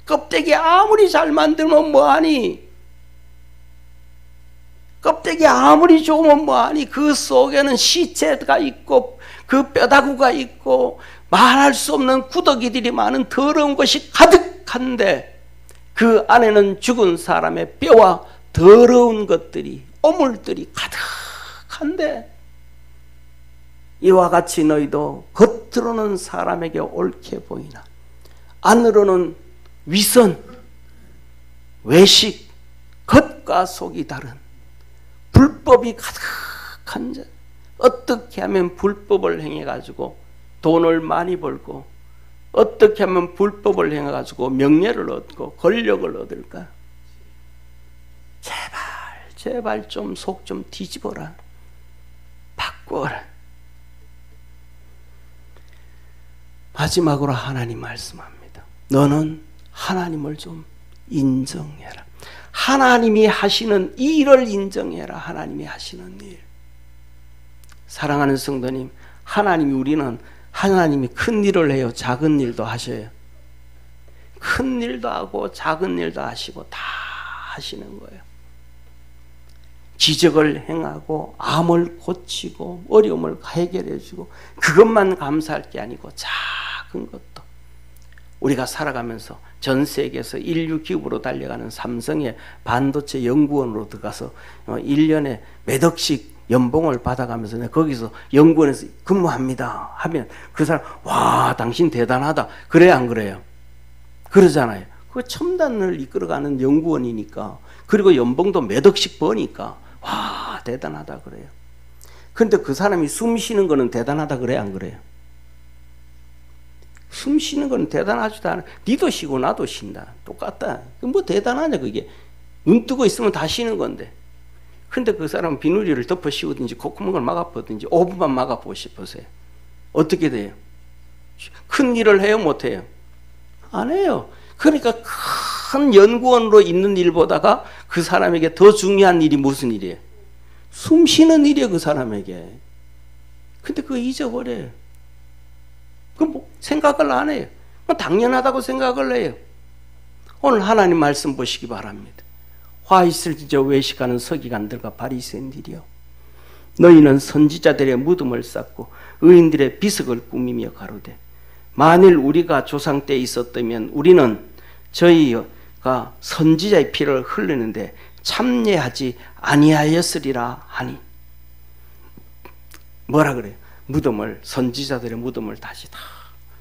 껍데기 아무리 잘 만들면 뭐하니? 껍데기 아무리 좋으면 뭐하니? 그 속에는 시체가 있고 그 뼈다구가 있고 말할 수 없는 구더기들이 많은 더러운 것이 가득한데 그 안에는 죽은 사람의 뼈와 더러운 것들이 오물들이 가득한데 이와 같이 너희도 겉으로는 사람에게 옳게 보이나 안으로는 위선, 외식, 겉과 속이 다른 불법이 가득한 자. 어떻게 하면 불법을 행해가지고 돈을 많이 벌고 어떻게 하면 불법을 행해가지고 명예를 얻고 권력을 얻을까? 제발 좀 속 좀 뒤집어라. 바꿔라. 마지막으로 하나님 말씀합니다. 너는 하나님을 좀 인정해라. 하나님이 하시는 일을 인정해라. 하나님이 하시는 일. 사랑하는 성도님, 우리는 하나님이 큰 일을 해요. 작은 일도 하셔요. 큰 일도 하고 작은 일도 하시고 다 하시는 거예요. 기적을 행하고 암을 고치고 어려움을 해결해 주고 그것만 감사할 게 아니고 작은 것도. 우리가 살아가면서 전 세계에서 인류 기업으로 달려가는 삼성의 반도체 연구원으로 들어가서 1년에 몇 억씩 연봉을 받아가면서 거기서 연구원에서 근무합니다 하면 그 사람 와 당신 대단하다 그래요 안 그래요? 그러잖아요. 그 첨단을 이끌어가는 연구원이니까 그리고 연봉도 몇 억씩 버니까 와 대단하다 그래요. 근데 그 사람이 숨 쉬는 거는 대단하다 그래요 안 그래요? 숨 쉬는 건 대단하지도 않아. 니도 쉬고 나도 쉰다. 똑같다. 뭐 대단하냐 그게. 눈 뜨고 있으면 다 쉬는 건데. 근데 그 사람은 비누리를 덮어 씌우든지 콧구멍을 막아보든지 5분만 막아보고 싶으세요. 어떻게 돼요? 큰 일을 해요, 못해요? 안 해요. 그러니까 큰 연구원으로 있는 일보다가 그 사람에게 더 중요한 일이 무슨 일이에요? 숨 쉬는 일이에요, 그 사람에게. 근데 그거 잊어버려요. 그럼 뭐 생각을 안 해요. 당연하다고 생각을 해요. 오늘 하나님 말씀 보시기 바랍니다. 화 있을지저 외식하는 서기관들과 바리새인들이여, 너희는 선지자들의 무덤을 쌓고 의인들의 비석을 꾸미며 가로되, 만일 우리가 조상 때 있었다면 우리는 저희가 선지자의 피를 흘리는데 참여하지 아니하였으리라 하니. 뭐라 그래요? 선지자들의 무덤을 다시 다,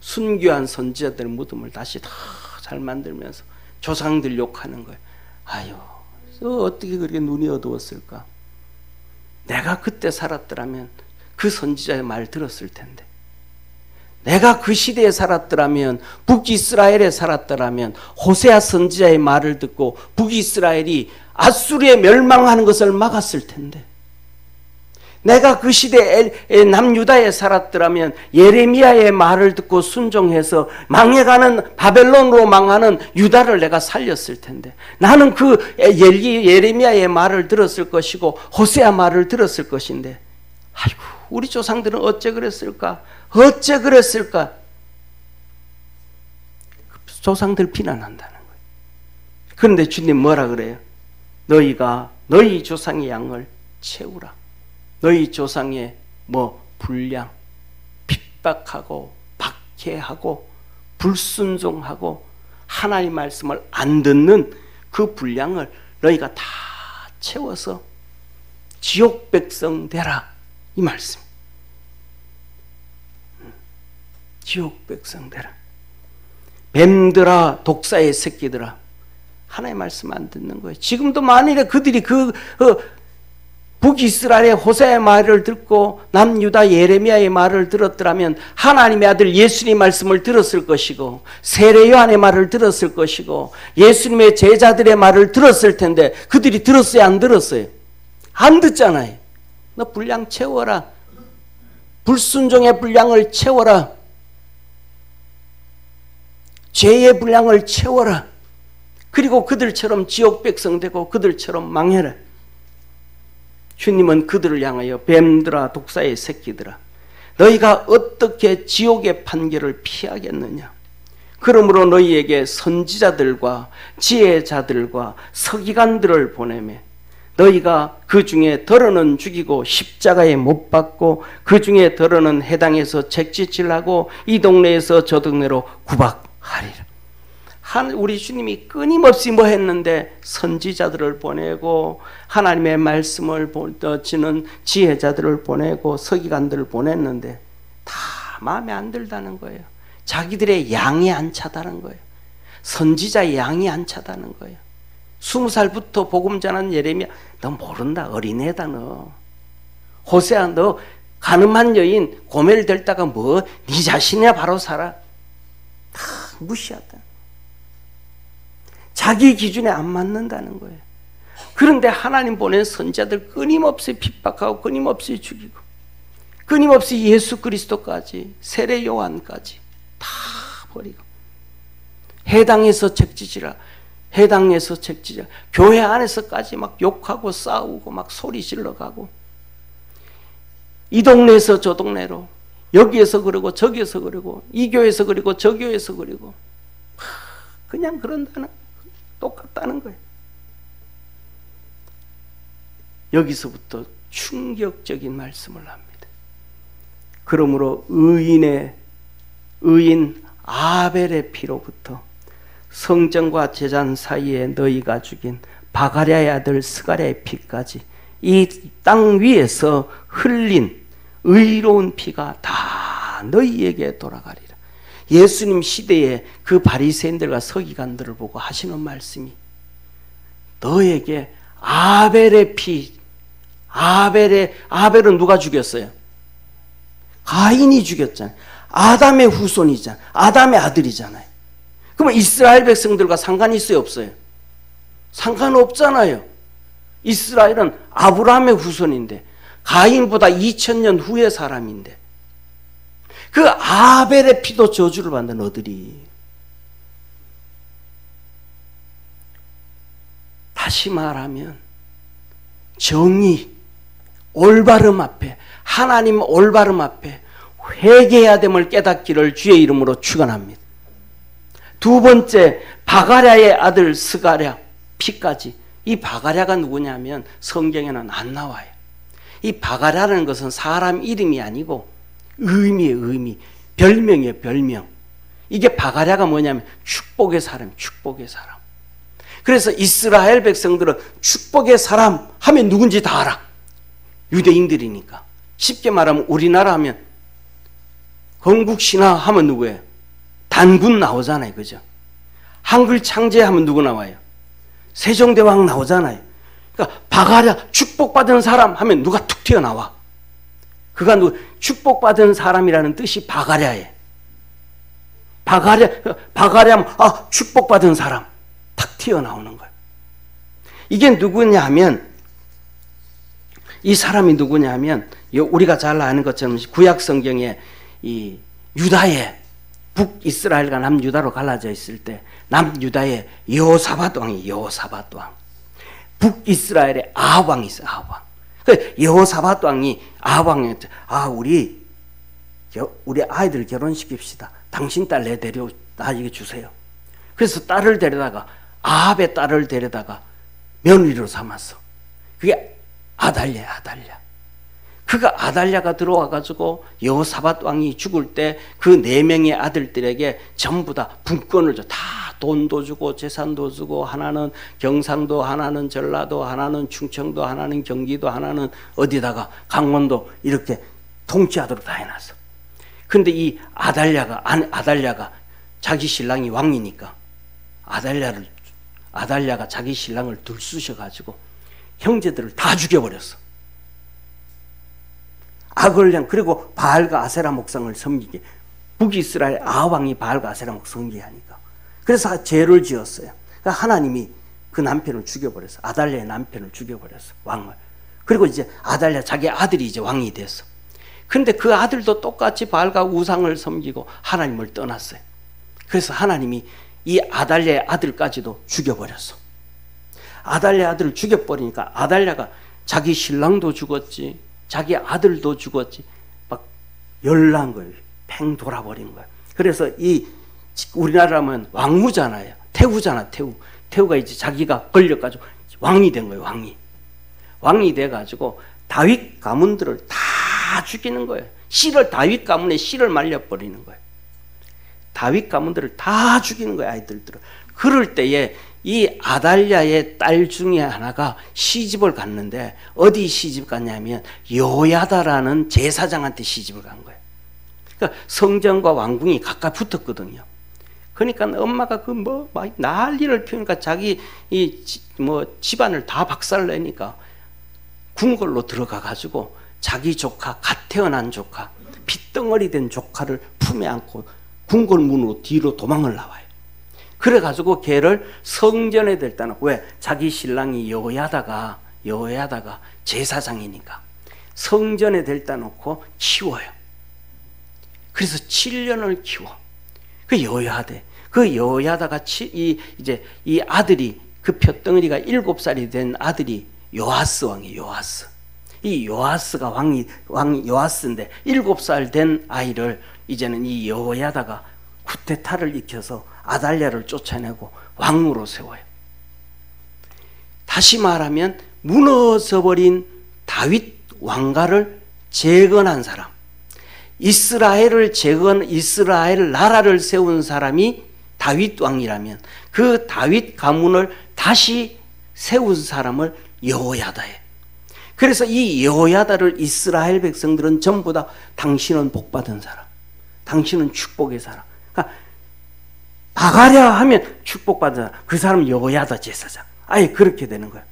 순교한 선지자들의 무덤을 다시 다 잘 만들면서 조상들 욕하는 거예요. 아유, 어떻게 그렇게 눈이 어두웠을까? 내가 그때 살았더라면 그 선지자의 말 들었을 텐데, 내가 그 시대에 살았더라면, 북이스라엘에 살았더라면 호세아 선지자의 말을 듣고 북이스라엘이 아수르에 멸망하는 것을 막았을 텐데, 내가 그 시대에 남유다에 살았더라면 예레미야의 말을 듣고 순종해서 망해가는, 바벨론으로 망하는 유다를 내가 살렸을 텐데, 나는 그 예레미야의 말을 들었을 것이고 호세아 말을 들었을 것인데, 아이고, 우리 조상들은 어째 그랬을까? 어째 그랬을까? 조상들 비난한다는 거예요. 그런데 주님 뭐라 그래요? 너희가 너희 조상의 양을 채우라. 너희 조상의 불량, 핍박하고 박해하고 불순종하고 하나님 말씀을 안 듣는 그 분량을 너희가 다 채워서 지옥 백성 되라, 이 말씀. 지옥 백성 되라. 뱀들아, 독사의 새끼들아, 하나님 말씀 안 듣는 거예요. 지금도 만일에 그들이 북이스라엘의 호세아의 말을 듣고 남유다 예레미야의 말을 들었더라면 하나님의 아들 예수님의 말씀을 들었을 것이고, 세례 요한의 말을 들었을 것이고, 예수님의 제자들의 말을 들었을 텐데, 그들이 들었어요, 안 들었어요? 안 듣잖아요. 너 분량 채워라. 불순종의 분량을 채워라. 죄의 분량을 채워라. 그리고 그들처럼 지옥 백성 되고 그들처럼 망해라. 주님은 그들을 향하여 뱀들아, 독사의 새끼들아, 너희가 어떻게 지옥의 판결을 피하겠느냐? 그러므로 너희에게 선지자들과 지혜자들과 서기관들을 보내매 너희가 그 중에 더러는 죽이고 십자가에 못 박고 그 중에 더러는 해당에서 책짓질하고 이 동네에서 저 동네로 구박하리라. 우리 주님이 끊임없이 뭐 했는데? 선지자들을 보내고 하나님의 말씀을 지는 지혜자들을 보내고 서기관들을 보냈는데 다 마음에 안 들다는 거예요. 자기들의 양이 안 차다는 거예요. 선지자의 양이 안 차다는 거예요. 20살부터 복음 전하는 예레미야, 너 모른다, 어린애다 너. 호세아, 너 가늠한 여인 고멜 들다가 네 자신이야 바로 살아. 다 무시하다. 자기 기준에 안 맞는다는 거예요. 그런데 하나님 보낸 선지자들 끊임없이 핍박하고 끊임없이 죽이고 끊임없이 예수 그리스도까지 세례 요한까지 다 버리고 해당에서 책짓이라, 해당에서 책짓이라, 교회 안에서까지 막 욕하고 싸우고 막 소리 질러가고 이 동네에서 저 동네로, 여기에서 그러고 저기에서 그러고 이 교회에서 그러고 저 교회에서 그러고 그냥 그런다는, 똑같다는 거예요. 여기서부터 충격적인 말씀을 합니다. 그러므로 의인 아벨의 피로부터 성전과 제단 사이에 너희가 죽인 바가랴의 아들 스가랴의 피까지 이 땅 위에서 흘린 의로운 피가 다 너희에게 돌아가리라. 예수님 시대에 그 바리새인들과 서기관들을 보고 하시는 말씀이, 너에게 아벨의 피, 아벨은 누가 죽였어요? 가인이 죽였잖아요. 아담의 후손이잖아요. 아담의 아들이잖아요. 그러면 이스라엘 백성들과 상관이 있어요, 없어요? 상관없잖아요. 이스라엘은 아브라함의 후손인데 가인보다 2000년 후의 사람인데, 그 아벨의 피도 저주를 받는 너들이. 다시 말하면 정의, 올바름 앞에, 하나님 올바름 앞에 회개해야 됨을 깨닫기를 주의 이름으로 축원합니다. 두 번째, 바가랴의 아들 스가랴 피까지. 이 바가랴가 누구냐면 성경에는 안 나와요. 이 바가랴라는 것은 사람 이름이 아니고 의미예요. 의미. 별명이에요. 별명. 이게 바가랴가 뭐냐면 축복의 사람, 축복의 사람. 그래서 이스라엘 백성들은 축복의 사람 하면 누군지 다 알아. 유대인들이니까. 쉽게 말하면 우리나라 하면 건국신화 하면 누구예요? 단군 나오잖아요. 그죠? 한글 창제하면 누구 나와요? 세종대왕 나오잖아요. 그러니까 바가랴 축복받은 사람 하면 누가 툭 튀어나와. 그가 축복받은 사람이라는 뜻이 바가랴예요. 바가랴 축복받은 사람 탁 튀어나오는 거예요. 이게 누구냐면 이 사람이 누구냐면 우리가 잘 아는 것처럼 구약 성경에 이 유다의 북이스라엘과 남유다로 갈라져 있을 때 남유다의 여호사밧 왕이 여호사밧 왕, 북이스라엘의 아합 왕이 있어요. 아합 왕. 그 여호사밧 왕이 아합 왕한테 우리 아이들 결혼시킵시다. 당신 딸 나에게 주세요. 그래서 딸을 데려다가 아합의 딸을 데려다가 며느리로 삼았어. 그게 아달랴. 그가 아달랴가 들어와가지고 여호사밧 왕이 죽을 때 그 4명의 아들들에게 전부 다 분권을 줘. 다 돈도 주고 재산도 주고, 하나는 경상도, 하나는 전라도, 하나는 충청도, 하나는 경기도, 하나는 어디다가 강원도 이렇게 통치하도록 다 해놨어. 근데 이 아달랴가 자기 신랑이 왕이니까 아달랴가 자기 신랑을 들쑤셔가지고 형제들을 다 죽여버렸어. 아글량, 그리고 바알과 아세라 목상을 섬기게, 북이스라엘 아왕이 바알과 아세라 목상 섬기게 하니까. 그래서 죄를 지었어요. 그러니까 하나님이 그 남편을 죽여버렸어. 아달랴의 남편을 죽여버렸어. 왕을. 그리고 이제 아달랴 자기 아들이 이제 왕이 됐어. 근데 그 아들도 똑같이 바알과 우상을 섬기고 하나님을 떠났어요. 그래서 하나님이 이 아달랴의 아들까지도 죽여버렸어. 아달랴 아들을 죽여버리니까 아달랴가 자기 신랑도 죽었지, 자기 아들도 죽었지, 막 열난 거예요. 팽 돌아버린 거예요. 그래서 우리나라면 왕후잖아요. 태후잖아, 태후. 태후가 이제 자기가 걸려가지고 왕이 된 거예요, 왕이 돼가지고 다윗 가문들을 다 죽이는 거예요. 다윗 가문의 씨를 말려버리는 거예요. 다윗 가문들을 다 죽이는 거예요, 아이들들을. 그럴 때에 이 아달랴의 딸 중에 하나가 시집을 갔는데, 어디 시집 갔냐면 여호야다라는 제사장한테 시집을 간 거예요. 그러니까 성전과 왕궁이 가까이 붙었거든요. 그러니까 엄마가 막 난리를 피우니까 자기 집안을 다 박살내니까 궁궐로 들어가 가지고 자기 조카, 갓 태어난 조카, 핏덩어리 된 조카를 품에 안고 궁궐 문으로 뒤로 도망을 나와요. 그래가지고 걔를 성전에 데려다 놓고, 왜? 자기 신랑이 여호야다가 제사장이니까 성전에 데려다 놓고 키워요. 그래서 7년을 키워. 그 여호야다가 이제 이 아들이, 그 푯덩어리가 7살이 된 아들이 요아스 왕이에요. 요아스. 이 요아스가 요아스인데 7살 된 아이를 이제는 이 여호야다가 쿠데타를 일으켜서 아달랴를 쫓아내고 왕으로 세워요. 다시 말하면 무너져버린 다윗 왕가를 재건한 사람, 이스라엘 나라를 세운 사람이 다윗 왕이라면 그 다윗 가문을 다시 세운 사람을 여호야다예요. 그래서 이 여호야다를 이스라엘 백성들은 전부 다 당신은 복받은 사람, 당신은 축복의 사람. 그러니까 바가랴 하면 축복받은 사람, 그 사람은 여호야다 제사장. 아예 그렇게 되는 거예요.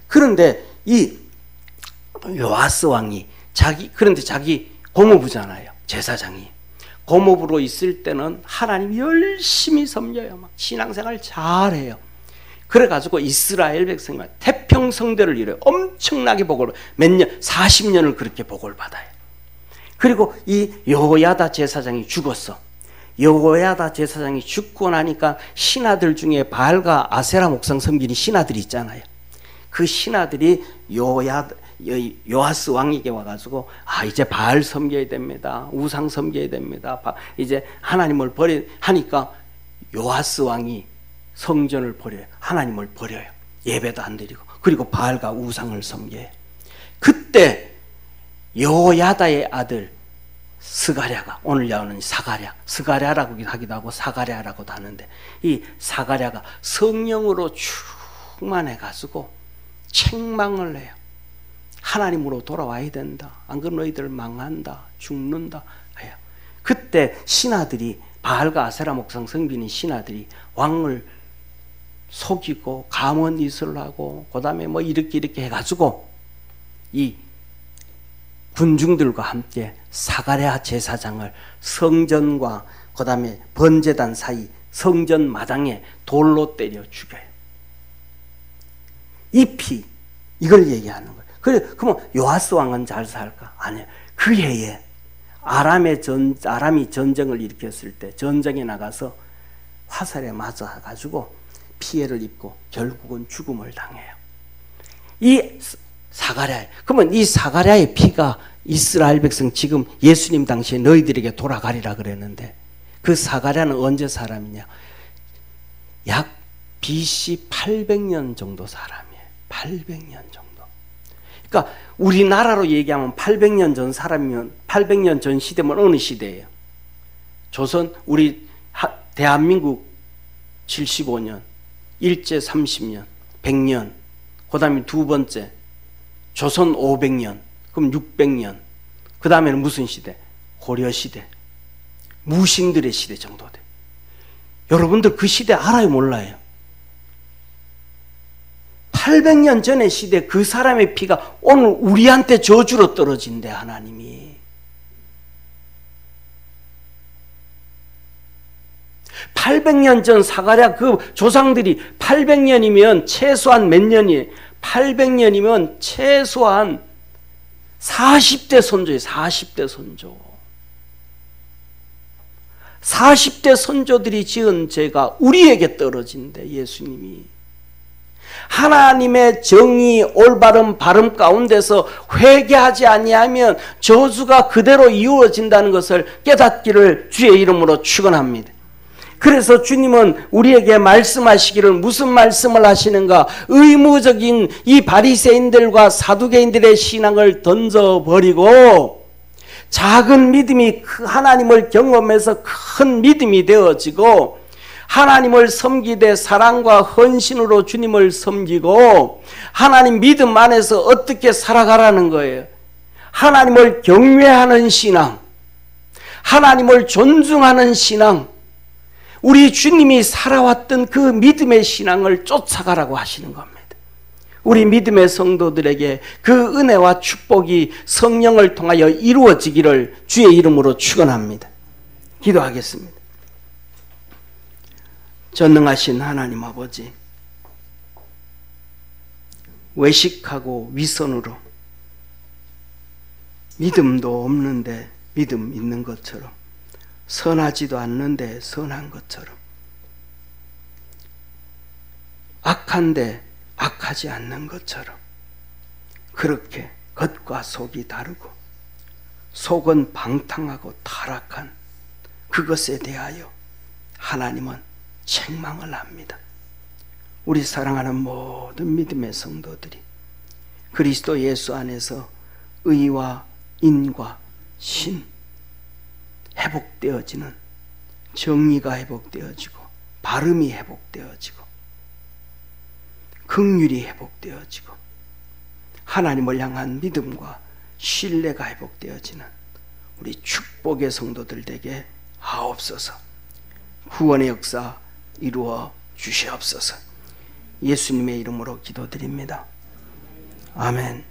그런데 이 요아스 왕이 그런데 자기 고모부잖아요. 제사장이. 고모부로 있을 때는 하나님 열심히 섬겨요. 막 신앙생활 잘해요. 그래가지고 이스라엘 백성이 태평성대를 이뤄요. 엄청나게 복을, 40년을 그렇게 복을 받아요. 그리고 이 여호야다 제사장이 죽었어. 여호야다 제사장이 죽고 나니까 신하들 중에 바알과 아세라 목상 섬기는 신하들이 있잖아요. 그 신하들이 요아스 왕에게 와가지고 이제 바알 섬겨야 됩니다. 우상 섬겨야 됩니다. 이제 하나님을 하니까 요아스 왕이 성전을 버려요. 하나님을 버려요. 예배도 안 드리고. 그리고 바알과 우상을 섬겨요. 그때 여호야다의 아들 스가랴가, 오늘 나오는 스가랴라고 하기도 하고 사가랴라고도 하는데, 이 사가랴가 성령으로 충만해가지고 책망을 해요. 하나님으로 돌아와야 된다. 안 그러면 너희들 망한다. 죽는다. 해요. 그때 신하들이, 바알과 아세라 목상 섬기는 신하들이 왕을 속이고 감언 이설하고 그 다음에 뭐 이렇게 해가지고 이 군중들과 함께 사가랴 제사장을 성전과 그 다음에 번제단 사이 성전 마당에 돌로 때려 죽여요. 이 피, 이걸 얘기하는 거예요. 그러면 요아스 왕은 잘 살까? 아니요. 그 해에 아람이 전쟁을 일으켰을 때 전쟁에 나가서 화살에 맞아가지고 피해를 입고 결국은 죽음을 당해요. 이 사가랴, 그러면 이 사가랴의 피가 이스라엘 백성 지금 예수님 당시에 너희들에게 돌아가리라 그랬는데, 그 사가랴는 언제 사람이냐? 약 BC 800년 정도 사람이에요. 800년 정도. 그러니까 우리나라로 얘기하면 800년 전 사람이면, 800년 전 시대면 어느 시대예요? 조선, 우리 대한민국 75년, 일제 30년, 100년, 그 다음에 두 번째 조선 500년, 그럼 600년. 그 다음에는 무슨 시대? 고려시대. 무신들의 시대 정도 돼. 여러분들 그 시대 알아요, 몰라요? 800년 전의 시대, 그 사람의 피가 오늘 우리한테 저주로 떨어진대, 하나님이. 800년 전 사가랴 그 조상들이 800년이면 최소한 몇 년이에요? 800년이면 최소한 40대 선조예요. 40대 선조. 40대 선조들이 지은 죄가 우리에게 떨어진대, 예수님이. 하나님의 정의, 올바른 바름 가운데서 회개하지 아니하면 저주가 그대로 이루어진다는 것을 깨닫기를 주의 이름으로 축원합니다. 그래서 주님은 우리에게 말씀하시기를, 무슨 말씀을 하시는가? 의무적인 이 바리새인들과 사두개인들의 신앙을 던져버리고 작은 믿음이 하나님을 경험해서 큰 믿음이 되어지고, 하나님을 섬기되 사랑과 헌신으로 주님을 섬기고 하나님 믿음 안에서 어떻게 살아가라는 거예요. 하나님을 경외하는 신앙, 하나님을 존중하는 신앙, 우리 주님이 살아왔던 그 믿음의 신앙을 쫓아가라고 하시는 겁니다. 우리 믿음의 성도들에게 그 은혜와 축복이 성령을 통하여 이루어지기를 주의 이름으로 축원합니다. 기도하겠습니다. 전능하신 하나님 아버지, 외식하고 위선으로 믿음도 없는데 믿음 있는 것처럼, 선하지도 않는데 선한 것처럼, 악한데 악하지 않는 것처럼, 그렇게 겉과 속이 다르고 속은 방탕하고 타락한 그것에 대하여 하나님은 책망을 합니다. 우리 사랑하는 모든 믿음의 성도들이 그리스도 예수 안에서 의와 인과 신 회복되어지는, 정의가 회복되어지고 바름이 회복되어지고 긍휼이 회복되어지고 하나님을 향한 믿음과 신뢰가 회복되어지는 우리 축복의 성도들 되게 하옵소서. 구원의 역사 이루어 주시옵소서. 예수님의 이름으로 기도드립니다. 아멘.